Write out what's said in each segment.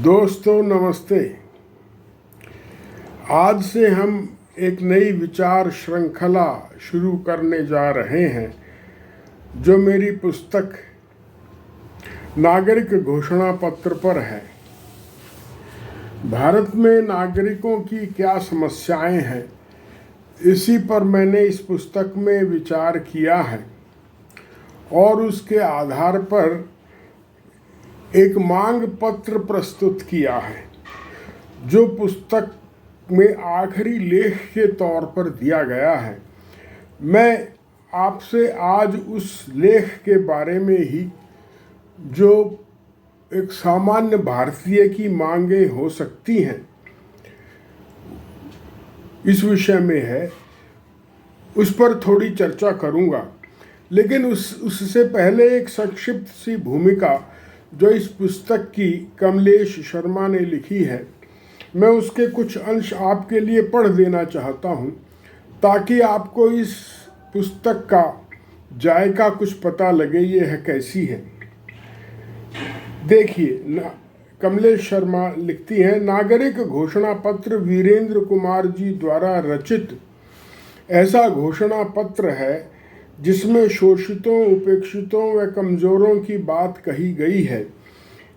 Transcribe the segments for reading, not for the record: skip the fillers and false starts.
दोस्तों नमस्ते। आज से हम एक नई विचार श्रृंखला शुरू करने जा रहे हैं जो मेरी पुस्तक नागरिक घोषणा पत्र पर है। भारत में नागरिकों की क्या समस्याएं हैं, इसी पर मैंने इस पुस्तक में विचार किया है और उसके आधार पर एक मांग पत्र प्रस्तुत किया है जो पुस्तक में आखिरी लेख के तौर पर दिया गया है। मैं आपसे आज उस लेख के बारे में ही, जो एक सामान्य भारतीय की मांगें हो सकती हैं, इस विषय में है, उस पर थोड़ी चर्चा करूंगा। लेकिन उससे पहले एक संक्षिप्त सी भूमिका जो इस पुस्तक की कमलेश शर्मा ने लिखी है, मैं उसके कुछ अंश आपके लिए पढ़ देना चाहता हूँ ताकि आपको इस पुस्तक का जायका कुछ पता लगे ये है कैसी है। देखिए, कमलेश शर्मा लिखती हैं, नागरिक घोषणा पत्र वीरेंद्र कुमार जी द्वारा रचित ऐसा घोषणा पत्र है जिसमें शोषितों, उपेक्षितों व कमजोरों की बात कही गई है।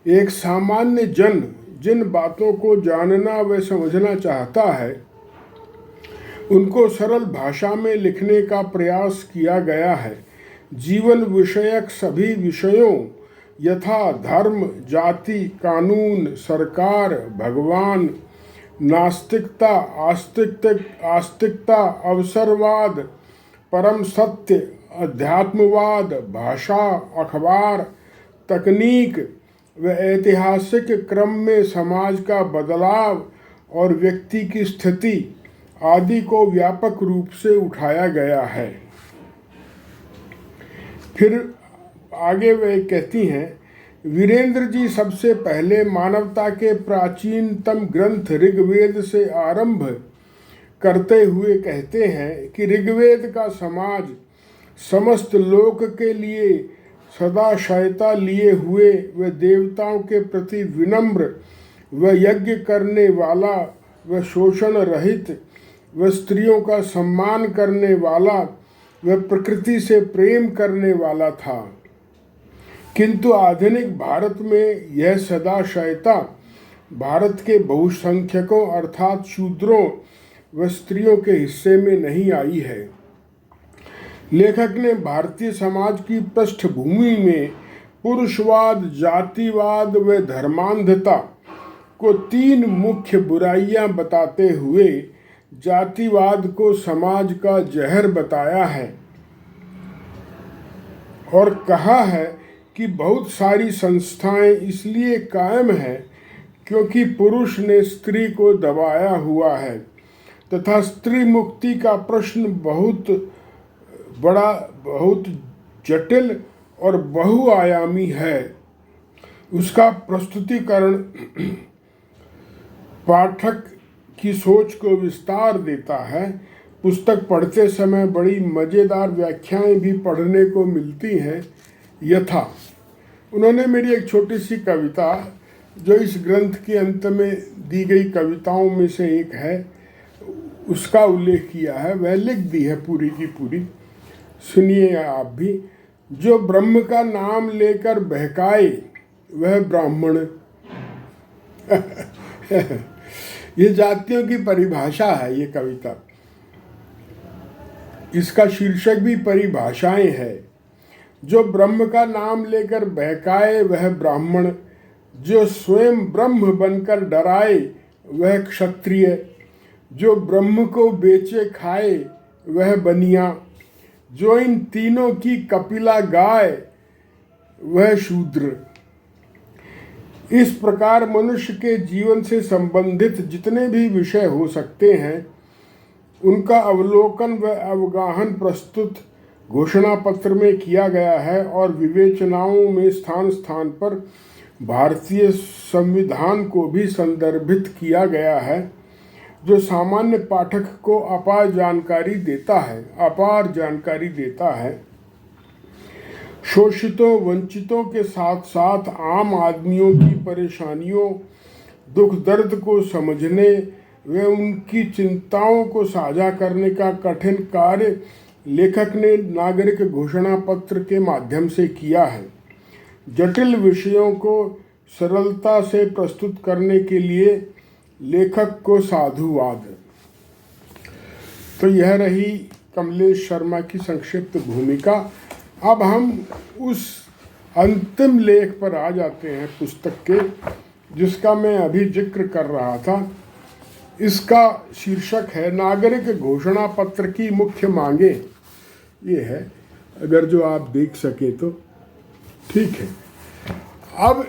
एक सामान्य जन जिन बातों को जानना व समझना चाहता है उनको सरल भाषा में लिखने का प्रयास किया गया है। जीवन विषयक सभी विषयों यथा धर्म, जाति, कानून, सरकार, भगवान, नास्तिकता, आस्तिकता, अवसरवाद, परम सत्य, अध्यात्मवाद, भाषा, अखबार, तकनीक व ऐतिहासिक क्रम में समाज का बदलाव और व्यक्ति की स्थिति आदि को व्यापक रूप से उठाया गया है। फिर आगे वे कहती हैं, वीरेंद्र जी सबसे पहले मानवता के प्राचीनतम ग्रंथ ऋग्वेद से आरंभ करते हुए कहते हैं कि ऋग्वेद का समाज समस्त लोक के लिए सदाशयता लिए हुए व देवताओं के प्रति विनम्र व यज्ञ करने वाला व शोषण रहित व स्त्रियों का सम्मान करने वाला व प्रकृति से प्रेम करने वाला था। किंतु आधुनिक भारत में यह सदाशयता भारत के बहुसंख्यकों अर्थात शूद्रों व स्त्रियों के हिस्से में नहीं आई है। लेखक ने भारतीय समाज की पृष्ठभूमि में पुरुषवाद, जातिवाद व धर्मांधता को तीन मुख्य बुराइयां बताते हुए जातिवाद को समाज का जहर बताया है और कहा है कि बहुत सारी संस्थाएं इसलिए कायम हैं क्योंकि पुरुष ने स्त्री को दबाया हुआ है तथा स्त्री मुक्ति का प्रश्न बहुत बड़ा, बहुत जटिल और बहुआयामी है। उसका प्रस्तुतिकरण पाठक की सोच को विस्तार देता है। पुस्तक पढ़ते समय बड़ी मज़ेदार व्याख्याएं भी पढ़ने को मिलती हैं। यथा उन्होंने मेरी एक छोटी सी कविता जो इस ग्रंथ के अंत में दी गई कविताओं में से एक है, उसका उल्लेख किया है, वह लिख दी है पूरी की पूरी। सुनिए आप भी। जो ब्रह्म का नाम लेकर बहकाए वह ब्राह्मण। ये जातियों की परिभाषा है ये कविता। इसका शीर्षक भी परिभाषाएं है। जो ब्रह्म का नाम लेकर बहकाए वह ब्राह्मण, जो स्वयं ब्रह्म बनकर डराए वह क्षत्रिय, जो ब्रह्म को बेचे खाए वह बनिया, जो इन तीनों की कपिला गाय वह शूद्र। इस प्रकार मनुष्य के जीवन से संबंधित जितने भी विषय हो सकते हैं उनका अवलोकन व अवगाहन प्रस्तुत घोषणा पत्र में किया गया है और विवेचनाओं में स्थान स्थान पर भारतीय संविधान को भी संदर्भित किया गया है जो सामान्य पाठक को अपार जानकारी देता है। शोषितों, वंचितों के साथ साथ आम आदमियों की परेशानियों दुख दर्द को समझने व उनकी चिंताओं को साझा करने का कठिन कार्य लेखक ने नागरिक घोषणा पत्र के माध्यम से किया है। जटिल विषयों को सरलता से प्रस्तुत करने के लिए लेखक को साधुवाद। तो यह रही कमलेश शर्मा की संक्षिप्त भूमिका। अब हम उस अंतिम लेख पर आ जाते हैं पुस्तक के, जिसका मैं अभी जिक्र कर रहा था। इसका शीर्षक है नागरिक घोषणा पत्र की मुख्य मांगे। ये है, अगर जो आप देख सके तो ठीक है। अब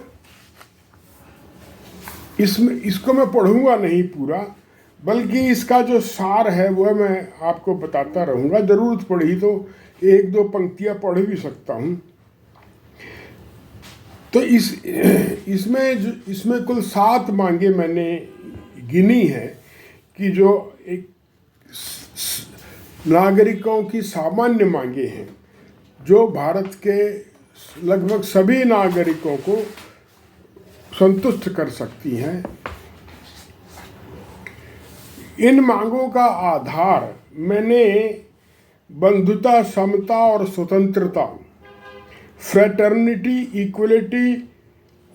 इसको मैं पढ़ूंगा नहीं पूरा, बल्कि इसका जो सार है वह मैं आपको बताता रहूंगा। जरूरत पड़ी तो एक दो पंक्तियां पढ़ भी सकता हूं। तो इसमें कुल 7 मांगे मैंने गिनी है कि जो एक नागरिकों की सामान्य मांगे हैं, जो भारत के लगभग सभी नागरिकों को संतुष्ट कर सकती हैं। इन मांगों का आधार मैंने बंधुता, समता और स्वतंत्रता, फ्रेटर्निटी, इक्वलिटी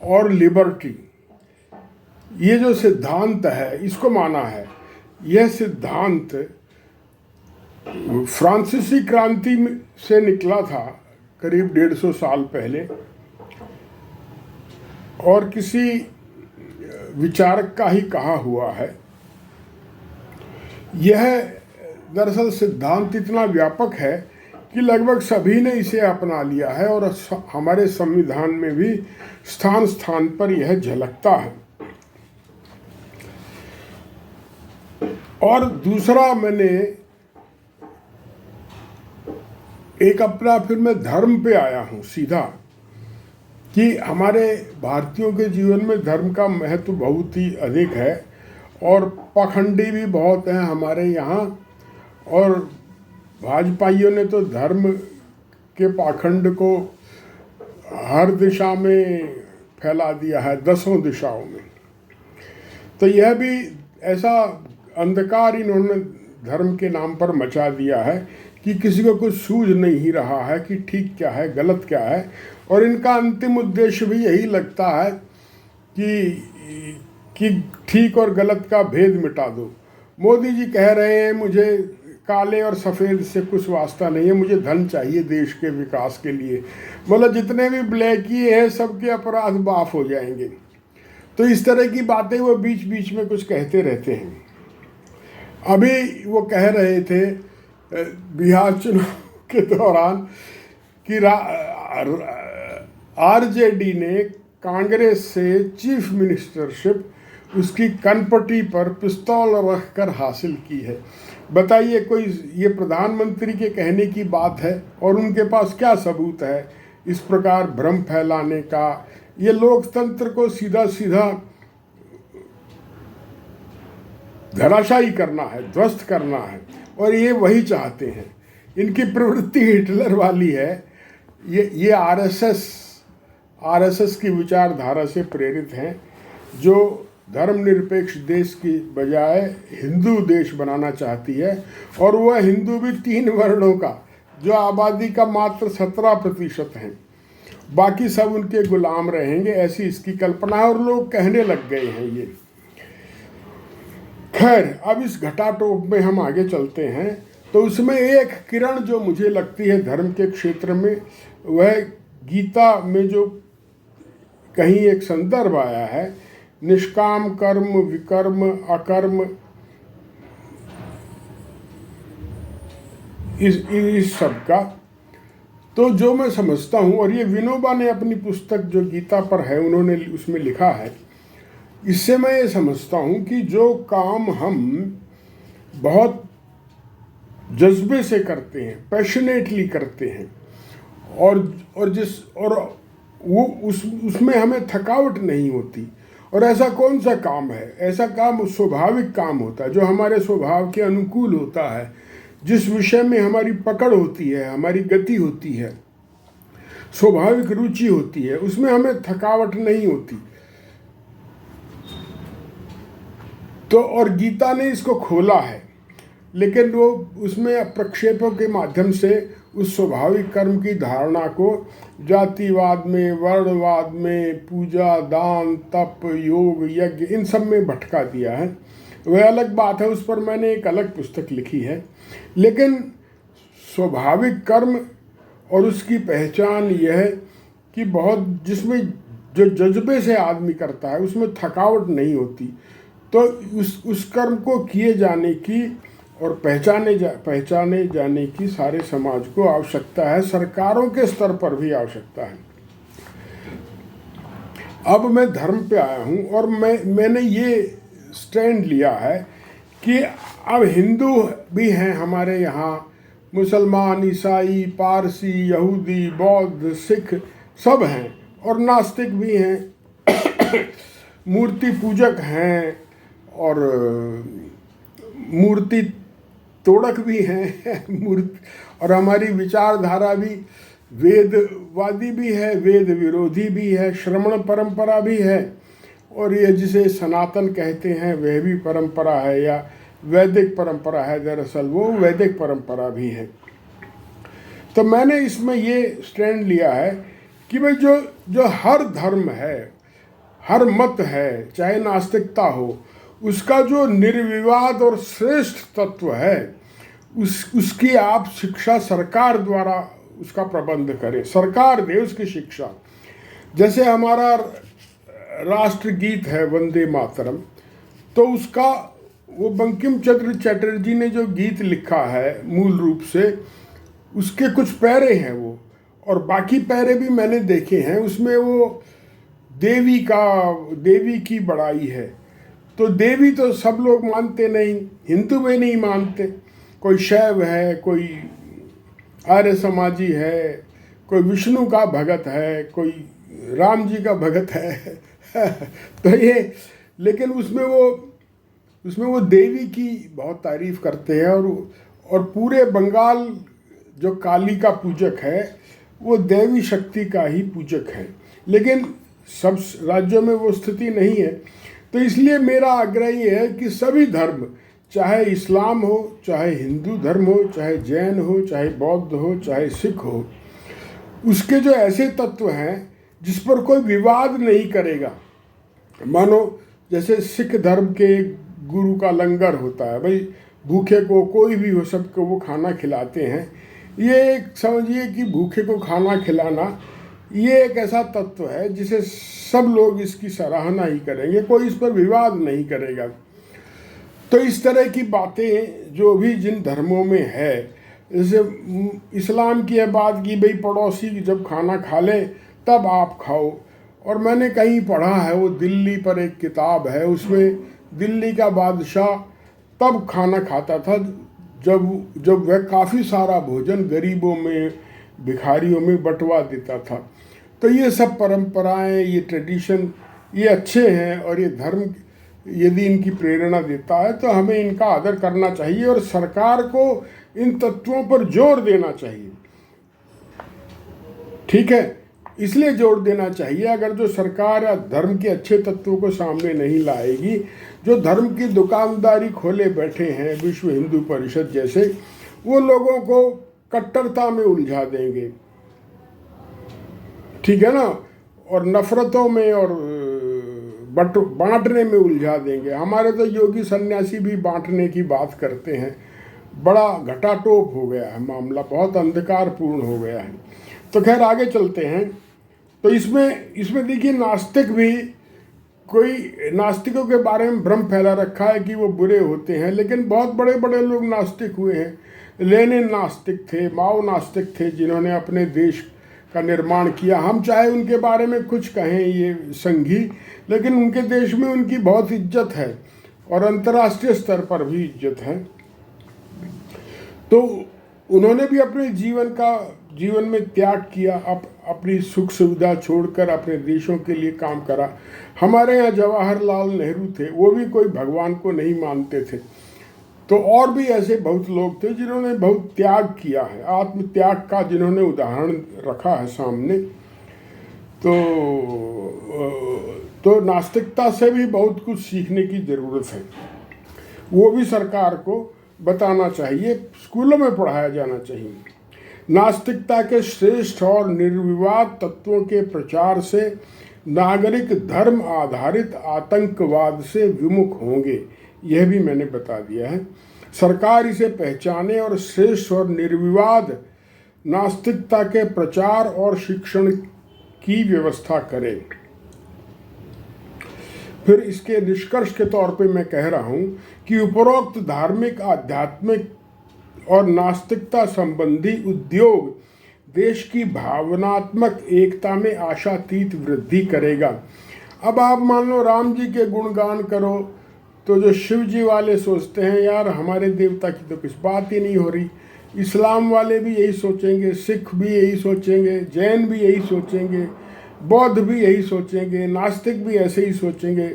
और लिबर्टी, ये जो सिद्धांत है इसको माना है। यह सिद्धांत फ्रांसीसी क्रांति से निकला था करीब 150 साल पहले, और किसी विचारक का ही कहा हुआ है। यह दरअसल सिद्धांत इतना व्यापक है कि लगभग सभी ने इसे अपना लिया है, और हमारे संविधान में भी स्थान स्थान पर यह झलकता है। और दूसरा, मैंने एक अपना, फिर मैं धर्म पे आया हूँ सीधा, कि हमारे भारतीयों के जीवन में धर्म का महत्व बहुत ही अधिक है, और पाखंडी भी बहुत हैं हमारे यहाँ। और भाजपाइयों ने तो धर्म के पाखंड को हर दिशा में फैला दिया है, 10 दिशाओं में। तो यह भी ऐसा अंधकार इन्होंने धर्म के नाम पर मचा दिया है कि किसी को कुछ सूझ नहीं रहा है कि ठीक क्या है, गलत क्या है। और इनका अंतिम उद्देश्य भी यही लगता है कि ठीक और गलत का भेद मिटा दो। मोदी जी कह रहे हैं मुझे काले और सफ़ेद से कुछ वास्ता नहीं है, मुझे धन चाहिए देश के विकास के लिए। मतलब जितने भी ब्लैकी हैं सबके अपराध माफ हो जाएंगे। तो इस तरह की बातें वो बीच बीच में कुछ कहते रहते हैं। अभी वो कह रहे थे बिहार चुनाव के दौरान कि आरजेडी ने कांग्रेस से चीफ मिनिस्टरशिप उसकी कनपटी पर पिस्तौल रखकर हासिल की है। बताइए, कोई ये प्रधानमंत्री के कहने की बात है और उनके पास क्या सबूत है इस प्रकार भ्रम फैलाने का? ये लोकतंत्र को सीधा सीधा धराशायी करना है, ध्वस्त करना है, और ये वही चाहते हैं। इनकी प्रवृत्ति हिटलर वाली है। ये आरएसएस की विचारधारा से प्रेरित हैं, जो धर्मनिरपेक्ष देश की बजाय हिंदू देश बनाना चाहती है। और वह हिंदू भी 3 वर्णों का, जो आबादी का मात्र 17% हैं, बाकी सब उनके गुलाम रहेंगे, ऐसी इसकी कल्पना है। और लोग कहने लग गए हैं ये। खैर, अब इस घटाटोप में हम आगे चलते हैं। तो उसमें एक किरण जो मुझे लगती है धर्म के क्षेत्र में, वह गीता में जो कहीं एक संदर्भ आया है, निष्काम कर्म, विकर्म, अकर्म, इस सब का। तो जो मैं समझता हूँ, और ये विनोबा ने अपनी पुस्तक जो गीता पर है उन्होंने उसमें लिखा है, इससे मैं ये समझता हूँ कि जो काम हम बहुत जज्बे से करते हैं, पैशनेटली करते हैं, और वो उसमें हमें थकावट नहीं होती। और ऐसा कौन सा काम है? ऐसा काम स्वाभाविक काम होता है, जो हमारे स्वभाव के अनुकूल होता है, जिस विषय में हमारी पकड़ होती है, हमारी गति होती है, स्वाभाविक रुचि होती है, उसमें हमें थकावट नहीं होती। तो और गीता ने इसको खोला है, लेकिन वो उसमें प्रक्षेपों के माध्यम से उस स्वाभाविक कर्म की धारणा को जातिवाद में, वर्णवाद में, पूजा, दान, तप, योग, यज्ञ, इन सब में भटका दिया है। वह अलग बात है, उस पर मैंने एक अलग पुस्तक लिखी है। लेकिन स्वाभाविक कर्म और उसकी पहचान यह है कि बहुत जिसमें जो जज्बे से आदमी करता है उसमें थकावट नहीं होती, तो उस कर्म को किए जाने की और पहचाने जाने की सारे समाज को आवश्यकता है, सरकारों के स्तर पर भी आवश्यकता है। अब मैं धर्म पे आया हूँ और मैंने ये स्टैंड लिया है कि अब हिंदू भी हैं हमारे यहाँ, मुसलमान, ईसाई, पारसी, यहूदी, बौद्ध, सिख सब हैं, और नास्तिक भी हैं, मूर्ति पूजक हैं, और मूर्ति तोड़क भी हैं मूर्ति, और हमारी विचारधारा भी वेदवादी भी है, वेद विरोधी भी है, श्रमण परंपरा भी है, और ये जिसे सनातन कहते हैं वह भी परंपरा है, या वैदिक परंपरा है, दरअसल वो वैदिक परंपरा भी है। तो मैंने इसमें ये स्टैंड लिया है कि भाई जो हर धर्म है, हर मत है, चाहे नास्तिकता हो, उसका जो निर्विवाद और श्रेष्ठ तत्व है उसकी आप शिक्षा सरकार द्वारा उसका प्रबंध करें, सरकार दे उसकी शिक्षा। जैसे हमारा राष्ट्रगीत है वंदे मातरम, तो उसका वो बंकिम चंद्र चटर्जी ने जो गीत लिखा है मूल रूप से उसके कुछ पैरे हैं वो, और बाकी पैरे भी मैंने देखे हैं, उसमें वो देवी की बड़ाई है। तो देवी तो सब लोग मानते नहीं, हिंदू में नहीं मानते, कोई शैव है, कोई आर्य समाजी है, कोई विष्णु का भगत है, कोई राम जी का भगत है तो ये, लेकिन उसमें वो देवी की बहुत तारीफ करते हैं, और पूरे बंगाल जो काली का पूजक है वो देवी शक्ति का ही पूजक है, लेकिन सब राज्यों में वो स्थिति नहीं है। तो इसलिए मेरा आग्रह ये है कि सभी धर्म, चाहे इस्लाम हो, चाहे हिंदू धर्म हो, चाहे जैन हो, चाहे बौद्ध हो, चाहे सिख हो, उसके जो ऐसे तत्व हैं जिस पर कोई विवाद नहीं करेगा। मानो जैसे सिख धर्म के गुरु का लंगर होता है, भाई भूखे को कोई भी हो सबको वो खाना खिलाते हैं, ये एक समझिए कि भूखे को खाना खिलाना ये एक ऐसा तत्व है जिसे सब लोग इसकी सराहना ही करेंगे, कोई इस पर विवाद नहीं करेगा। तो इस तरह की बातें जो भी जिन धर्मों में है, जैसे इस्लाम की बात की भाई पड़ोसी जब खाना खा ले तब आप खाओ, और मैंने कहीं पढ़ा है, वो दिल्ली पर एक किताब है, उसमें दिल्ली का बादशाह तब खाना खाता था जब वह काफ़ी सारा भोजन गरीबों में, भिखारियों में बंटवा देता था। तो ये सब परंपराएं, ये ट्रेडिशन, ये अच्छे हैं, और ये धर्म यदि इनकी प्रेरणा देता है तो हमें इनका आदर करना चाहिए, और सरकार को इन तत्वों पर जोर देना चाहिए। ठीक है, इसलिए जोर देना चाहिए, अगर जो सरकार या धर्म के अच्छे तत्वों को सामने नहीं लाएगी, जो धर्म की दुकानदारी खोले बैठे हैं विश्व हिंदू परिषद जैसे, वो लोगों को कट्टरता में उलझा देंगे, ठीक है ना, और नफरतों में और बांटने में उलझा देंगे। हमारे तो योगी सन्यासी भी बांटने की बात करते हैं, बड़ा घटाटोप हो गया है मामला, बहुत अंधकारपूर्ण हो गया है। तो खैर आगे चलते हैं। तो इसमें देखिए, नास्तिक भी, कोई नास्तिकों के बारे में भ्रम फैला रखा है कि वो बुरे होते हैं, लेकिन बहुत बड़े बड़े लोग नास्तिक हुए हैं। लेनिन नास्तिक थे, माओ नास्तिक थे, जिन्होंने अपने देश का निर्माण किया। हम चाहे उनके बारे में कुछ कहें ये संघी, लेकिन उनके देश में उनकी बहुत इज्जत है, और अंतर्राष्ट्रीय स्तर पर भी इज्जत है। तो उन्होंने भी अपने जीवन में त्याग किया, अपनी सुख सुविधा छोड़कर अपने देशों के लिए काम करा। हमारे यहाँ जवाहरलाल नेहरू थे, वो भी कोई भगवान को नहीं मानते थे। तो और भी ऐसे बहुत लोग थे जिन्होंने बहुत त्याग किया है, आत्म त्याग का जिन्होंने उदाहरण रखा है सामने। तो नास्तिकता से भी बहुत कुछ सीखने की ज़रूरत है। वो भी सरकार को बताना चाहिए, स्कूलों में पढ़ाया जाना चाहिए। नास्तिकता के श्रेष्ठ और निर्विवाद तत्वों के प्रचार से नागरिक धर्म आधारित आतंकवाद से विमुख होंगे, यह भी मैंने बता दिया है। सरकार इसे पहचाने और श्रेष्ठ और निर्विवाद नास्तिकता के प्रचार और शिक्षण की व्यवस्था करे। फिर इसके निष्कर्ष के तौर पे मैं कह रहा हूँ कि उपरोक्त धार्मिक, आध्यात्मिक और नास्तिकता संबंधी उद्योग देश की भावनात्मक एकता में आशातीत वृद्धि करेगा। अब आप मान लो राम जी के गुणगान करो तो जो शिव जी वाले सोचते हैं यार हमारे देवता की तो कुछ बात ही नहीं हो रही, इस्लाम वाले भी यही सोचेंगे, सिख भी यही सोचेंगे, जैन भी यही सोचेंगे, बौद्ध भी यही सोचेंगे, नास्तिक भी ऐसे ही सोचेंगे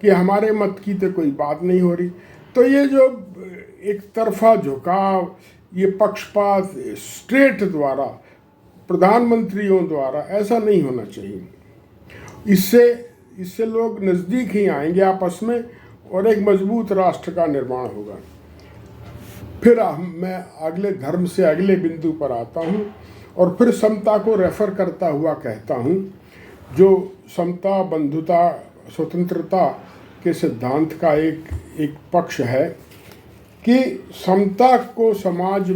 कि हमारे मत की तो कोई बात नहीं हो रही। तो ये जो एक तरफा झुकाव, ये पक्षपात स्टेट द्वारा, प्रधानमंत्रियों द्वारा, ऐसा नहीं होना चाहिए। इससे लोग नज़दीक ही आएंगे आपस में और एक मजबूत राष्ट्र का निर्माण होगा। फिर मैं अगले धर्म से अगले बिंदु पर आता हूँ और फिर समता को रेफर करता हुआ कहता हूँ, जो समता, बंधुता, स्वतंत्रता के सिद्धांत का एक पक्ष है कि समता को समाज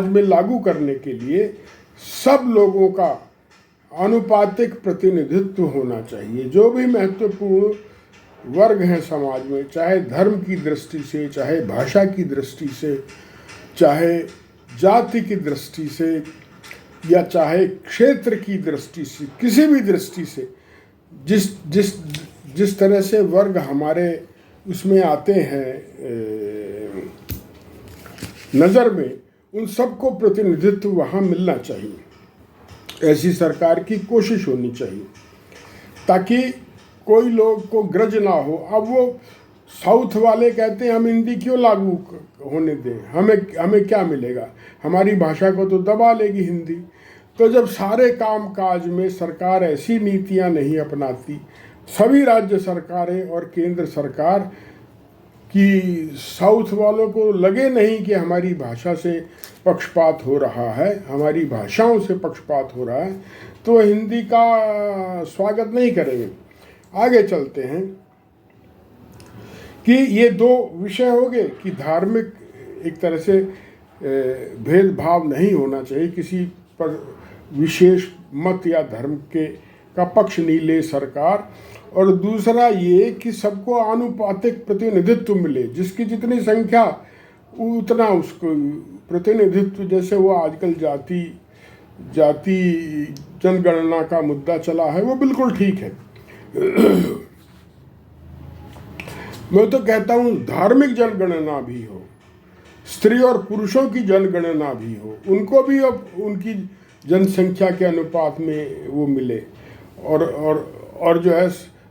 में लागू करने के लिए सब लोगों का आनुपातिक प्रतिनिधित्व होना चाहिए। जो भी महत्वपूर्ण वर्ग हैं समाज में, चाहे धर्म की दृष्टि से, चाहे भाषा की दृष्टि से, चाहे जाति की दृष्टि से, या चाहे क्षेत्र की दृष्टि से, किसी भी दृष्टि से जिस तरह से वर्ग हमारे उसमें आते हैं नज़र में, उन सबको प्रतिनिधित्व वहाँ मिलना चाहिए। ऐसी सरकार की कोशिश होनी चाहिए ताकि कोई लोग को ग्रज ना हो। अब वो साउथ वाले कहते हैं हम हिंदी क्यों लागू होने दें, हमें क्या मिलेगा, हमारी भाषा को तो दबा लेगी हिंदी। तो जब सारे काम काज में सरकार ऐसी नीतियां नहीं अपनाती, सभी राज्य सरकारें और केंद्र सरकार कि साउथ वालों को लगे नहीं कि हमारी भाषा से पक्षपात हो रहा है, हमारी भाषाओं से पक्षपात हो रहा है, तो हिंदी का स्वागत नहीं करेंगे। आगे चलते हैं कि ये दो विषय हो गए कि धार्मिक एक तरह से भेदभाव नहीं होना चाहिए, किसी पर विशेष मत या धर्म का पक्ष नहीं ले सरकार, और दूसरा ये कि सबको आनुपातिक प्रतिनिधित्व मिले, जिसकी जितनी संख्या उतना उसको प्रतिनिधित्व। जैसे वो आजकल जाति जनगणना का मुद्दा चला है, वो बिल्कुल ठीक है। मैं तो कहता हूँ धार्मिक जनगणना भी हो, स्त्री और पुरुषों की जनगणना भी हो, उनको भी अब उनकी जनसंख्या के अनुपात में वो मिले, और जो है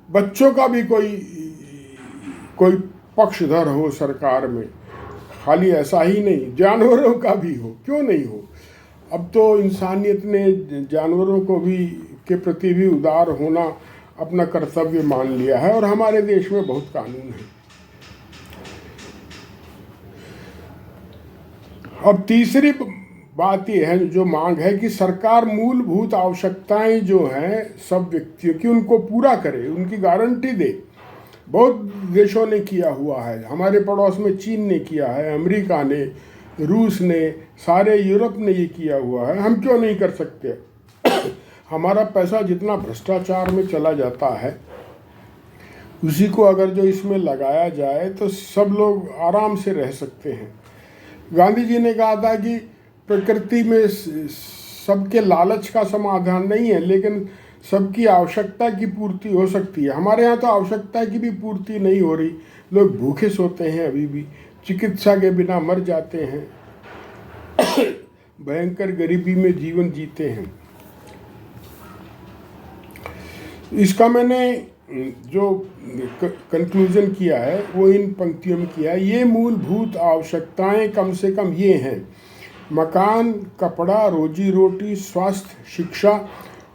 बच्चों का भी कोई पक्षधर हो सरकार में, खाली ऐसा ही नहीं, जानवरों का भी हो, क्यों नहीं हो। अब तो इंसानियत ने जानवरों को भी के प्रति भी उदार होना अपना कर्तव्य मान लिया है, और हमारे देश में बहुत कानून है। अब तीसरी बात यह है, जो मांग है कि सरकार मूलभूत आवश्यकताएं जो हैं सब व्यक्तियों की, उनको पूरा करे, उनकी गारंटी दे। बहुत देशों ने किया हुआ है, हमारे पड़ोस में चीन ने किया है, अमेरिका ने, रूस ने, सारे यूरोप ने ये किया हुआ है, हम क्यों नहीं कर सकते। हमारा पैसा जितना भ्रष्टाचार में चला जाता है, उसी को अगर जो इसमें लगाया जाए तो सब लोग आराम से रह सकते हैं। गांधी जी ने कहा था कि प्रकृति में सबके लालच का समाधान नहीं है, लेकिन सबकी आवश्यकता की पूर्ति हो सकती है। हमारे यहाँ तो आवश्यकता की भी पूर्ति नहीं हो रही, लोग भूखे सोते हैं, अभी भी चिकित्सा के बिना मर जाते हैं, भयंकर गरीबी में जीवन जीते हैं। इसका मैंने जो कंक्लूजन किया है वो इन पंक्तियों में किया है। ये मूलभूत आवश्यकताएं कम से कम ये हैं: मकान, कपड़ा, रोजी रोटी, स्वास्थ्य, शिक्षा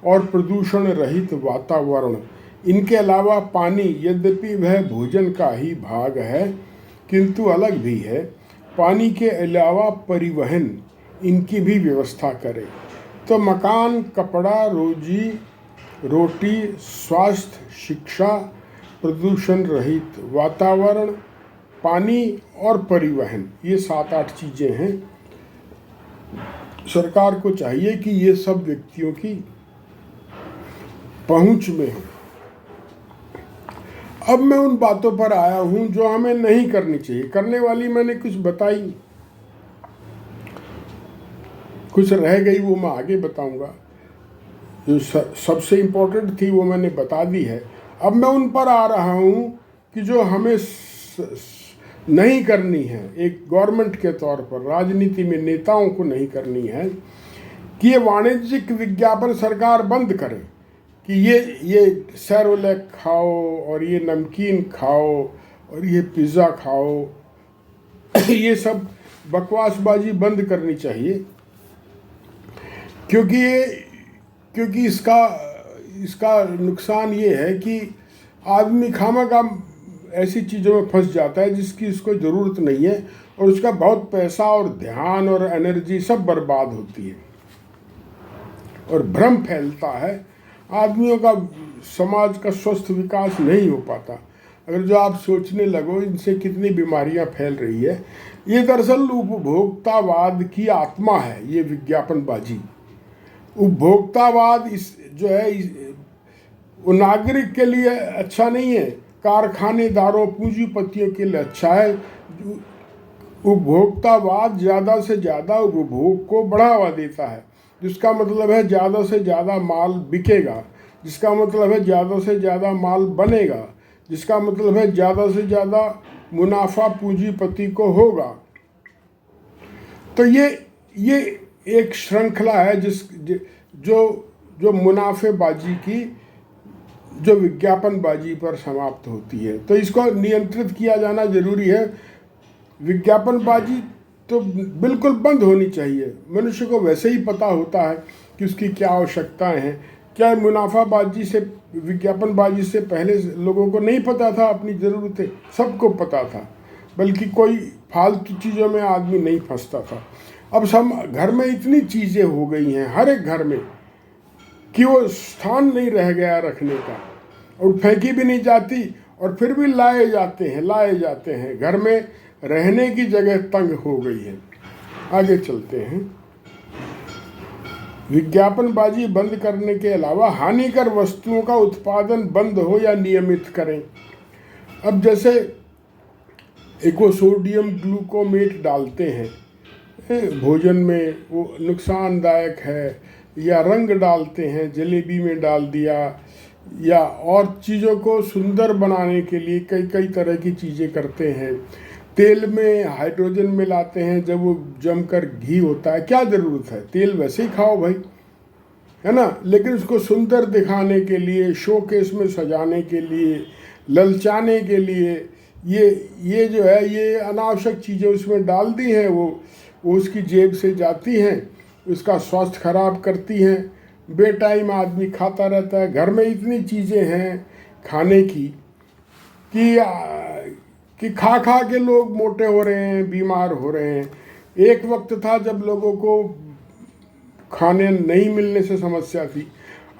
और प्रदूषण रहित वातावरण। इनके अलावा पानी, यद्यपि वह भोजन का ही भाग है किंतु अलग भी है, पानी के अलावा परिवहन इनकी भी व्यवस्था करें। तो मकान, कपड़ा, रोटी, स्वास्थ्य, शिक्षा, प्रदूषण रहित वातावरण, पानी और परिवहन, ये 7-8 चीज़ें हैं। सरकार को चाहिए कि ये सब व्यक्तियों की पहुंच में हो। अब मैं उन बातों पर आया हूं जो हमें नहीं करनी चाहिए। करने वाली मैंने कुछ बताई, कुछ रह गई वो मैं आगे बताऊंगा। जो सबसे इम्पोर्टेंट थी वो मैंने बता दी है। अब मैं उन पर आ रहा हूं कि जो हमें नहीं करनी है, एक गवर्नमेंट के तौर पर, राजनीति में नेताओं को नहीं करनी है, कि ये वाणिज्यिक विज्ञापन सरकार बंद करे कि ये सेरोलैक खाओ और ये नमकीन खाओ और ये पिज़्ज़ा खाओ। ये सब बकवासबाजी बंद करनी चाहिए, क्योंकि इसका नुकसान ये है कि आदमी खामखा ऐसी चीज़ों में फंस जाता है जिसकी उसको ज़रूरत नहीं है, और उसका बहुत पैसा और ध्यान और एनर्जी सब बर्बाद होती है और भ्रम फैलता है। आदमियों का, समाज का स्वस्थ विकास नहीं हो पाता। अगर जो आप सोचने लगो इनसे कितनी बीमारियां फैल रही है, ये दरअसल उपभोक्तावाद की आत्मा है। ये विज्ञापनबाजी, उपभोक्तावाद वो नागरिक के लिए अच्छा नहीं है, कारखानेदारों, पूंजीपतियों के लिए अच्छा है। उपभोक्तावाद ज़्यादा से ज़्यादा उपभोग को बढ़ावा देता है, जिसका मतलब है ज़्यादा से ज़्यादा माल बिकेगा, जिसका मतलब है ज़्यादा से ज़्यादा माल बनेगा, जिसका मतलब है ज़्यादा से ज़्यादा मुनाफा पूंजीपति को होगा। तो ये एक श्रृंखला है जो मुनाफेबाजी की, जो विज्ञापनबाजी पर समाप्त होती है। तो इसको नियंत्रित किया जाना जरूरी है। विज्ञापनबाजी तो बिल्कुल बंद होनी चाहिए। मनुष्य को वैसे ही पता होता है कि उसकी क्या आवश्यकताएं हैं। क्या मुनाफाबाजी से, विज्ञापनबाजी से पहले लोगों को नहीं पता था अपनी ज़रूरतें? सबको पता था, बल्कि कोई फालतू चीज़ों में आदमी नहीं फंसता था। अब सब घर में इतनी चीज़ें हो गई हैं, हर एक घर में, कि वो स्थान नहीं रह गया रखने का, और फेंकी भी नहीं जाती, और फिर भी लाए जाते हैं। घर में रहने की जगह तंग हो गई है। आगे चलते हैं। विज्ञापनबाजी बंद करने के अलावा हानिकर वस्तुओं का उत्पादन बंद हो या नियमित करें। अब जैसे एक वो सोडियम ग्लूकोमेट डालते हैं भोजन में, वो नुकसानदायक है, या रंग डालते हैं, जलेबी में डाल दिया, या और चीज़ों को सुंदर बनाने के लिए कई तरह की चीज़ें करते हैं। तेल में हाइड्रोजन मिलाते हैं जब वो जमकर घी होता है। क्या ज़रूरत है, तेल वैसे ही खाओ भाई, है ना। लेकिन उसको सुंदर दिखाने के लिए, शोकेस में सजाने के लिए, ललचाने के लिए, ये जो है, ये अनावश्यक चीज़ें उसमें डाल दी हैं। वो उसकी जेब से जाती हैं, उसका स्वास्थ्य खराब करती हैं। बेटाइम आदमी खाता रहता है। घर में इतनी चीज़ें हैं खाने की कि खा के लोग मोटे हो रहे हैं, बीमार हो रहे हैं। एक वक्त था जब लोगों को खाने नहीं मिलने से समस्या थी,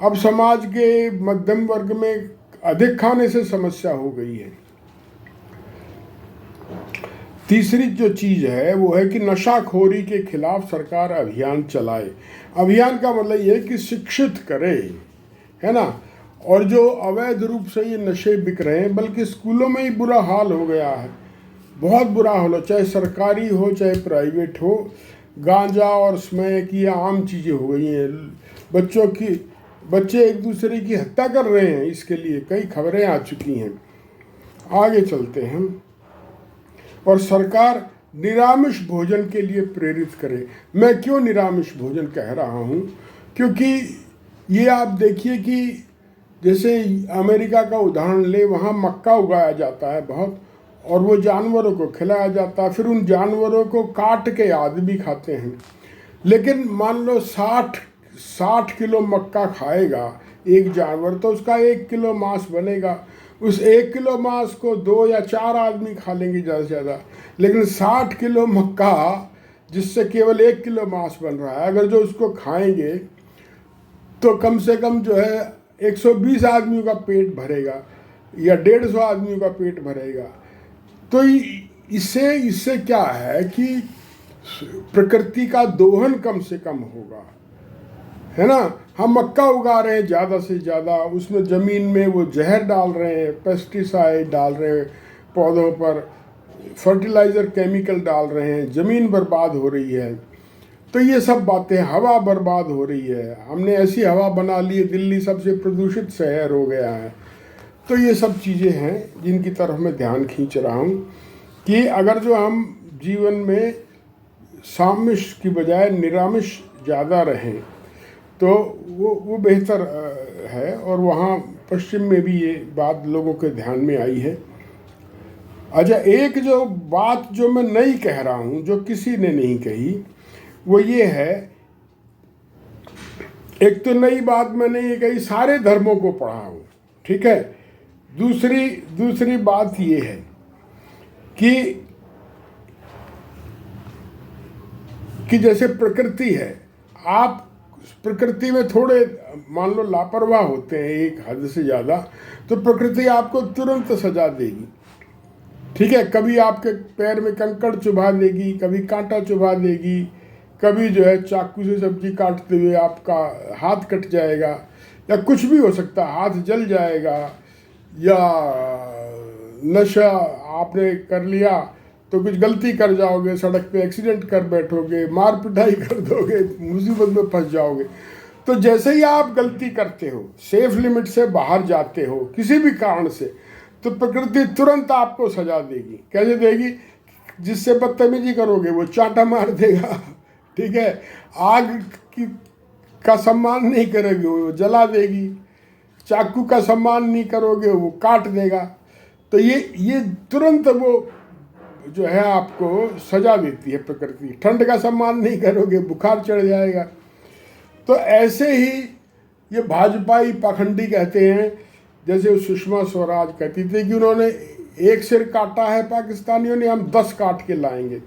अब समाज के मध्यम वर्ग में अधिक खाने से समस्या हो गई है। तीसरी जो चीज़ है वो है कि नशाखोरी के खिलाफ सरकार अभियान चलाए। अभियान का मतलब ये है कि शिक्षित करे, है ना। और जो अवैध रूप से ये नशे बिक रहे हैं, बल्कि स्कूलों में ही बुरा हाल हो गया है, बहुत बुरा हाल हो, चाहे सरकारी हो चाहे प्राइवेट हो। गांजा और स्मैक की आम चीज़ें हो गई हैं। बच्चे एक दूसरे की हत्या कर रहे हैं, इसके लिए कई खबरें आ चुकी हैं। आगे चलते हैं। और सरकार निरामिष भोजन के लिए प्रेरित करे। मैं क्यों निरामिष भोजन कह रहा हूँ? क्योंकि ये आप देखिए कि जैसे अमेरिका का उदाहरण ले, वहाँ मक्का उगाया जाता है बहुत, और वो जानवरों को खिलाया जाता है। फिर उन जानवरों को काट के आदमी खाते हैं। लेकिन मान लो 60 किलो मक्का खाएगा एक जानवर, तो उसका 1 किलो मांस बनेगा। उस 1 किलो मांस को 2 या 4 आदमी खा लेंगे ज़्यादा से ज़्यादा। लेकिन 60 किलो मक्का, जिससे केवल 1 किलो मांस बन रहा है, अगर जो उसको खाएंगे तो कम से कम जो है 120 आदमियों का पेट भरेगा या 150 आदमियों का पेट भरेगा। तो इससे इससे क्या है कि प्रकृति का दोहन कम से कम होगा, है ना। हम मक्का उगा रहे हैं ज़्यादा से ज़्यादा, उसमें ज़मीन में वो जहर डाल रहे हैं, पेस्टिसाइड डाल रहे हैं, पौधों पर फर्टिलाइज़र केमिकल डाल रहे हैं, ज़मीन बर्बाद हो रही है। तो ये सब बातें, हवा बर्बाद हो रही है, हमने ऐसी हवा बना ली है, दिल्ली सबसे प्रदूषित शहर हो गया है। तो ये सब चीज़ें हैं जिनकी तरफ मैं ध्यान खींच रहा हूँ कि अगर जो हम जीवन में सामिश की बजाय निरामिष ज़्यादा रहें तो वो बेहतर है। और वहाँ पश्चिम में भी ये बात लोगों के ध्यान में आई है। अच्छा, एक जो बात जो मैं नहीं कह रहा हूँ, जो किसी ने नहीं कही, वो ये है, एक तो नई बात मैंने ये कही, सारे धर्मों को पढ़ा हूँ, ठीक है। दूसरी बात ये है कि जैसे प्रकृति है, आप प्रकृति में थोड़े मान लो लापरवाह होते हैं एक हद से ज़्यादा, तो प्रकृति आपको तुरंत सजा देगी, ठीक है। कभी आपके पैर में कंकड़ चुभा देगी, कभी कांटा चुभा देगी, कभी जो है चाकू से सब्जी काटते हुए आपका हाथ कट जाएगा, या कुछ भी हो सकता है, हाथ जल जाएगा, या नशा आपने कर लिया तो कुछ गलती कर जाओगे, सड़क पे एक्सीडेंट कर बैठोगे, मार पिटाई कर दोगे, मुसीबत में फंस जाओगे। तो जैसे ही आप गलती करते हो, सेफ लिमिट से बाहर जाते हो किसी भी कारण से, तो प्रकृति तुरंत आपको सजा देगी। कैसे देगी? जिससे बदतमीजी करोगे वो चांटा मार देगा, ठीक है। आग का सम्मान नहीं करोगे वो जला देगी, चाकू का सम्मान नहीं करोगे वो काट देगा। तो ये तुरंत वो जो है आपको सजा देती है प्रकृति। ठंड का सम्मान नहीं करोगे बुखार चढ़ जाएगा। तो ऐसे ही ये भाजपाई पाखंडी कहते हैं, जैसे सुषमा स्वराज कहती थी कि उन्होंने एक सिर काटा है पाकिस्तानियों ने, हम 10 काट के लाएंगे,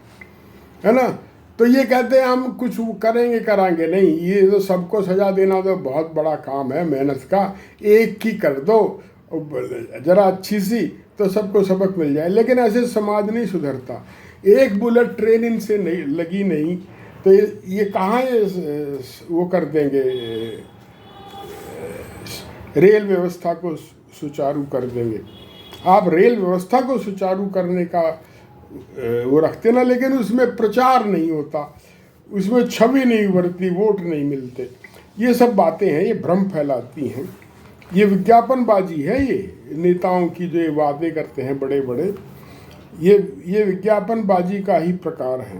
है ना। तो ये कहते हैं हम कुछ करेंगे कराएंगे नहीं, ये तो सबको सजा देना तो बहुत बड़ा काम है मेहनत का, एक की कर दो जरा अच्छी सी तो सबको सबक मिल जाए। लेकिन ऐसे समाज नहीं सुधरता। एक बुलेट ट्रेन इनसे नहीं लगी नहीं तो ये कहाँ वो कर देंगे, रेल व्यवस्था को सुचारू कर देंगे। आप रेल व्यवस्था को सुचारू करने का वो रखते ना, लेकिन उसमें प्रचार नहीं होता, उसमें छवि नहीं उभरती, वोट नहीं मिलते। ये सब बातें हैं, ये भ्रम फैलाती हैं, ये विज्ञापनबाजी है। ये नेताओं की जो वादे करते हैं बड़े बड़े, ये विज्ञापनबाजी का ही प्रकार है।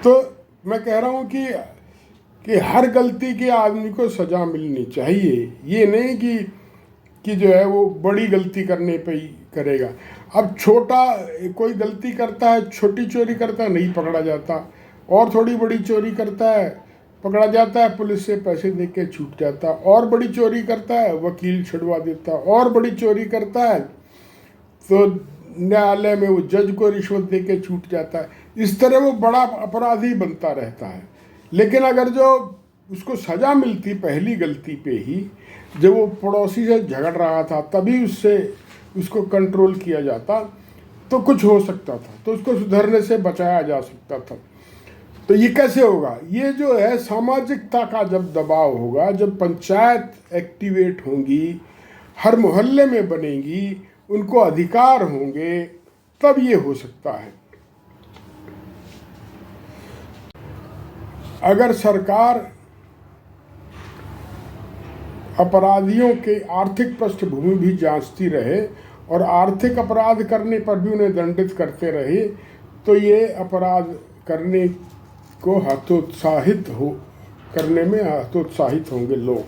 तो मैं कह रहा हूँ कि हर गलती के आदमी को सज़ा मिलनी चाहिए। ये नहीं कि जो है वो बड़ी गलती करने पे ही करेगा। अब छोटा कोई गलती करता है, छोटी चोरी करता है, नहीं पकड़ा जाता, और थोड़ी बड़ी चोरी करता है पकड़ा जाता है, पुलिस से पैसे दे के छूट जाता, और बड़ी चोरी करता है वकील छुड़वा देता, और बड़ी चोरी करता है तो न्यायालय में वो जज को रिश्वत दे के छूट जाता है। इस तरह वो बड़ा अपराधी बनता रहता है। लेकिन अगर जो उसको सज़ा मिलती पहली गलती पे ही, जब वो पड़ोसी से झगड़ रहा था तभी उसको कंट्रोल किया जाता तो कुछ हो सकता था, तो उसको सुधरने से बचाया जा सकता था। तो ये कैसे होगा? ये जो है सामाजिकता का जब दबाव होगा, जब पंचायत एक्टिवेट होंगी, हर मोहल्ले में बनेंगी, उनको अधिकार होंगे, तब ये हो सकता है। अगर सरकार अपराधियों के आर्थिक पृष्ठभूमि भी जांचती रहे और आर्थिक अपराध करने पर भी उन्हें दंडित करते रहे, तो ये अपराध करने को करने में हतोत्साहित होंगे लोग।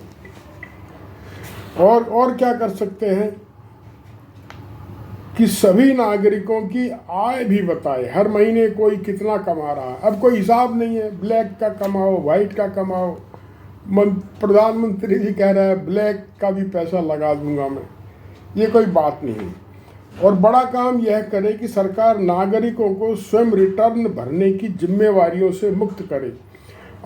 और क्या कर सकते हैं कि सभी नागरिकों की आय भी बताए, हर महीने कोई कितना कमा रहा है। अब कोई हिसाब नहीं है, ब्लैक का कमाओ, वाइट का कमाओ, प्रधानमंत्री जी कह रहे हैं ब्लैक का भी पैसा लगा दूंगा मैं। ये कोई बात नहीं है। और बड़ा काम यह करे कि सरकार नागरिकों को स्वयं रिटर्न भरने की जिम्मेवारियों से मुक्त करे।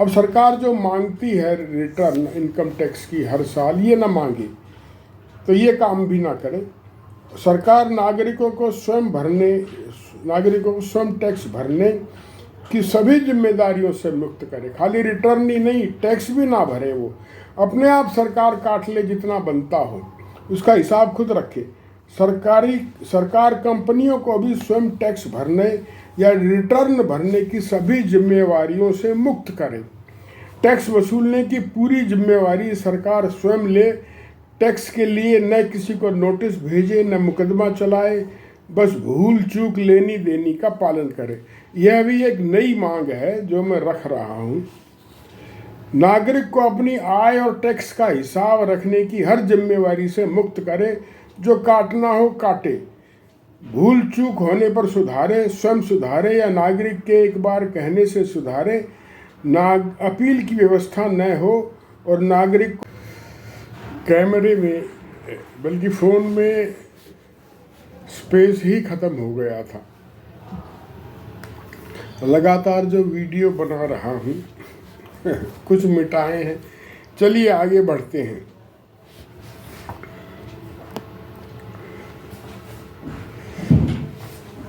अब सरकार जो मांगती है रिटर्न इनकम टैक्स की हर साल, ये ना मांगे तो ये काम भी ना करे। सरकार नागरिकों को स्वयं टैक्स भरने की सभी जिम्मेदारियों से मुक्त करे। खाली रिटर्न ही नहीं, टैक्स भी ना भरे वो, अपने आप सरकार काट ले जितना बनता हो, उसका हिसाब खुद रखे। सरकार कंपनियों को भी स्वयं टैक्स भरने या रिटर्न भरने की सभी जिम्मेवारियों से मुक्त करे। टैक्स वसूलने की पूरी जिम्मेवारी सरकार स्वयं ले। टैक्स के लिए न किसी को नोटिस भेजे, न मुकदमा चलाए, बस भूल चूक लेनी देनी का पालन करे। यह भी एक नई मांग है जो मैं रख रहा हूँ। नागरिक को अपनी आय और टैक्स का हिसाब रखने की हर जिम्मेवारी से मुक्त करे। जो काटना हो काटे, भूल चूक होने पर सुधारे, स्वयं सुधारे या नागरिक के एक बार कहने से सुधारे। अपील की व्यवस्था न हो और नागरिक कैमरे में बल्कि फ़ोन में स्पेस ही ख़त्म हो गया था। लगातार जो वीडियो बना रहा हूँ कुछ मिटाए हैं। चलिए आगे बढ़ते हैं।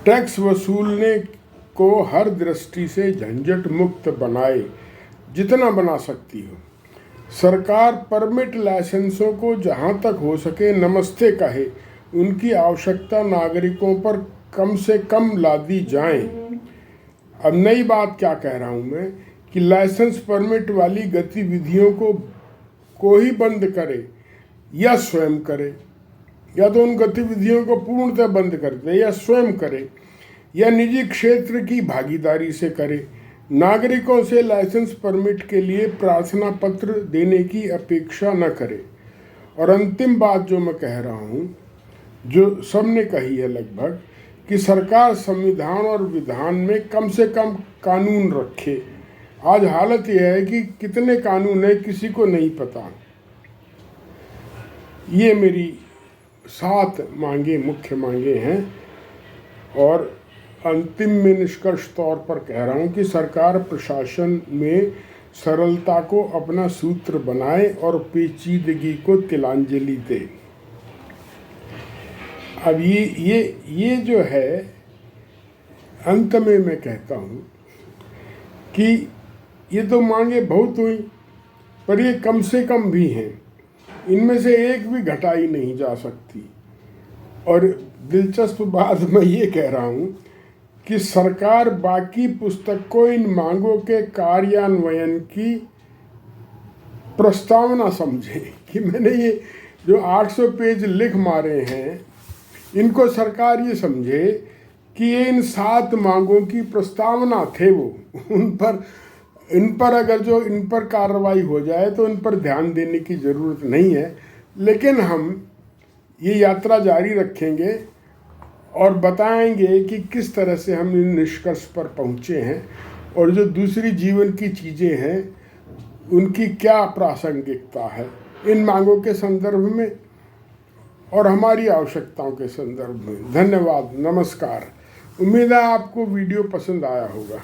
टैक्स वसूलने को हर दृष्टि से झंझट मुक्त बनाए, जितना बना सकती हो। सरकार परमिट लाइसेंसों को जहां तक हो सके नमस्ते कहे। उनकी आवश्यकता नागरिकों पर कम से कम लादी जाए। अब नई बात क्या कह रहा हूं मैं कि लाइसेंस परमिट वाली गतिविधियों को ही बंद करे या स्वयं करे, या तो उन गतिविधियों को पूर्णतः बंद कर दे या स्वयं करे, या निजी क्षेत्र की भागीदारी से करे। नागरिकों से लाइसेंस परमिट के लिए प्रार्थना पत्र देने की अपेक्षा न करे। और अंतिम बात जो मैं कह रहा हूँ, जो सबने कही है लगभग, कि सरकार संविधान और विधान में कम से कम कानून रखे। आज हालत यह है कि कितने कानून है किसी को नहीं पता। ये मेरी 7 मांगे, मुख्य मांगे हैं। और अंतिम में निष्कर्ष तौर पर कह रहा हूँ कि सरकार प्रशासन में सरलता को अपना सूत्र बनाए और पेचीदगी को तिलांजलि दे। अब ये जो है, अंत में मैं कहता हूँ कि ये तो मांगे बहुत हुई, पर ये कम से कम भी हैं। इनमें से एक भी घटाई नहीं जा सकती। और दिलचस्प बात मैं ये कह रहा हूँ कि सरकार बाकी पुस्तक को इन मांगों के कार्यान्वयन की प्रस्तावना समझे। कि मैंने ये जो 800 पेज लिख मारे हैं, इनको सरकार ये समझे कि ये इन 7 मांगों की प्रस्तावना थे। वो इन पर अगर जो इन पर कार्रवाई हो जाए तो इन पर ध्यान देने की ज़रूरत नहीं है। लेकिन हम ये यात्रा जारी रखेंगे और बताएंगे कि किस तरह से हम इन निष्कर्ष पर पहुँचे हैं और जो दूसरी जीवन की चीज़ें हैं उनकी क्या प्रासंगिकता है इन मांगों के संदर्भ में और हमारी आवश्यकताओं के संदर्भ में। धन्यवाद, नमस्कार। उम्मीद है आपको वीडियो पसंद आया होगा।